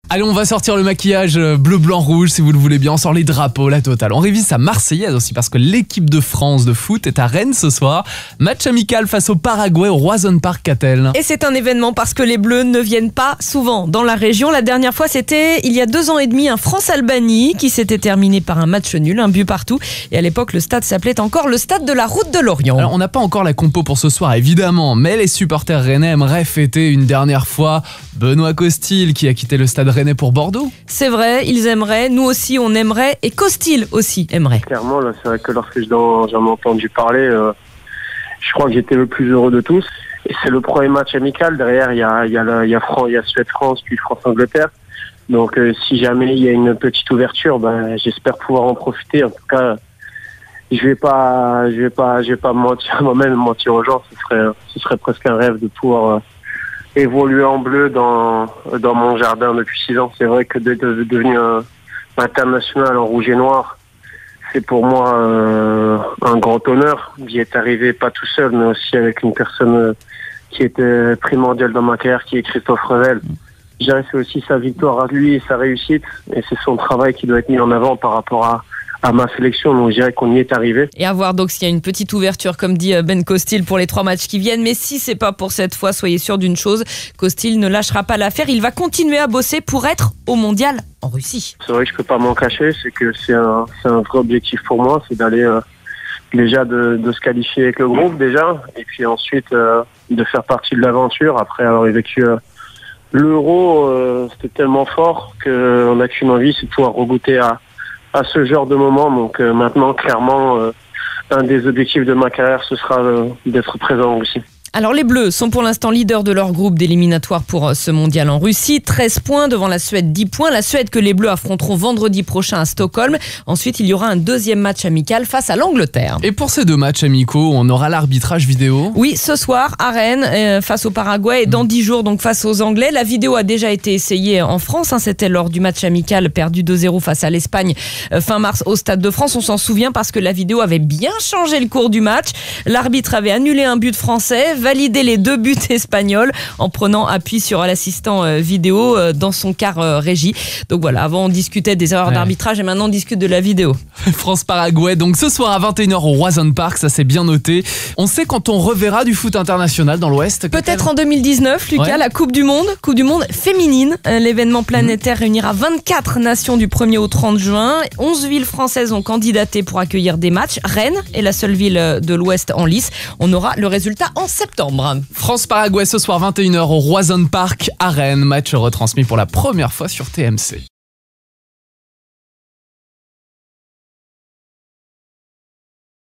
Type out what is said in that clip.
Allez, on va sortir le maquillage bleu, blanc, rouge si vous le voulez bien. On sort les drapeaux, la totale. On révise sa Marseillaise aussi parce que l'équipe de France de foot est à Rennes ce soir. Match amical face au Paraguay au Roison Park Catel. Et c'est un événement parce que les Bleus ne viennent pas souvent dans la région. La dernière fois, c'était il y a 2 ans et demi, un France-Albanie qui s'était terminé par un match nul, un but partout. Et à l'époque, le stade s'appelait encore le stade de la Route de Lorient. Alors, on n'a pas encore la compo pour ce soir, évidemment, mais les supporters rennais aimeraient fêter une dernière fois Benoît Costil qui a quitté le stade rennais pour Bordeaux. C'est vrai, ils aimeraient, nous aussi on aimerait, et Costil aussi aimerait. Clairement, là, c'est vrai que lorsque j'en ai entendu parler, je crois que j'étais le plus heureux de tous. Et c'est le premier match amical. Derrière, il y a Suède-France, puis France-Angleterre. Donc, si jamais il y a une petite ouverture, j'espère pouvoir en profiter. En tout cas, je vais pas mentir moi-même, mentir aux gens. Ce serait presque un rêve de pouvoir évoluer en bleu dans mon jardin depuis 6 ans. C'est vrai que de devenir international en rouge et noir, c'est pour moi un grand honneur. D'y être arrivé pas tout seul, mais aussi avec une personne qui était primordiale dans ma carrière, qui est Christophe Revel. Je dirais que c'est aussi sa victoire à lui et sa réussite, et c'est son travail qui doit être mis en avant par rapport à ma sélection, donc je dirais qu'on y est arrivé. Et à voir donc s'il y a une petite ouverture, comme dit Ben Costil, pour les 3 matchs qui viennent. Mais si c'est pas pour cette fois, soyez sûr d'une chose, Costil ne lâchera pas l'affaire. Il va continuer à bosser pour être au mondial en Russie. C'est vrai que je peux pas m'en cacher, c'est que c'est un vrai objectif pour moi, c'est d'aller déjà de se qualifier avec le groupe déjà, et puis ensuite de faire partie de l'aventure après avoir vécu l'Euro. C'était tellement fort qu'on n'a qu'une envie, c'est de pouvoir regoûter à ce genre de moment. Donc maintenant, clairement, un des objectifs de ma carrière, ce sera d'être présent en Russie. Alors les Bleus sont pour l'instant leaders de leur groupe d'éliminatoires pour ce mondial en Russie. 13 points devant la Suède, 10 points. La Suède que les Bleus affronteront vendredi prochain à Stockholm. Ensuite, il y aura un 2e match amical face à l'Angleterre. Et pour ces 2 matchs amicaux, on aura l'arbitrage vidéo. Oui, ce soir à Rennes face au Paraguay et dans 10 jours donc face aux Anglais. La vidéo a déjà été essayée en France. C'était lors du match amical perdu 2-0 face à l'Espagne fin mars au Stade de France. On s'en souvient parce que la vidéo avait bien changé le cours du match. L'arbitre avait annulé un but français, validé les 2 buts espagnols en prenant appui sur l'assistant vidéo dans son quart régie. Donc voilà, avant on discutait des erreurs d'arbitrage et maintenant on discute de la vidéo. France-Paraguay, donc ce soir à 21h au Roison Park, ça c'est bien noté. On sait quand on reverra du foot international dans l'Ouest. Peut-être en 2019, Lucas, la Coupe du Monde féminine. L'événement planétaire réunira 24 nations du 1er au 30 juin. 11 villes françaises ont candidaté pour accueillir des matchs. Rennes est la seule ville de l'Ouest en lice. On aura le résultat en septembre. France-Paraguay ce soir 21h au Roison Park à Rennes. Match retransmis pour la première fois sur TMC.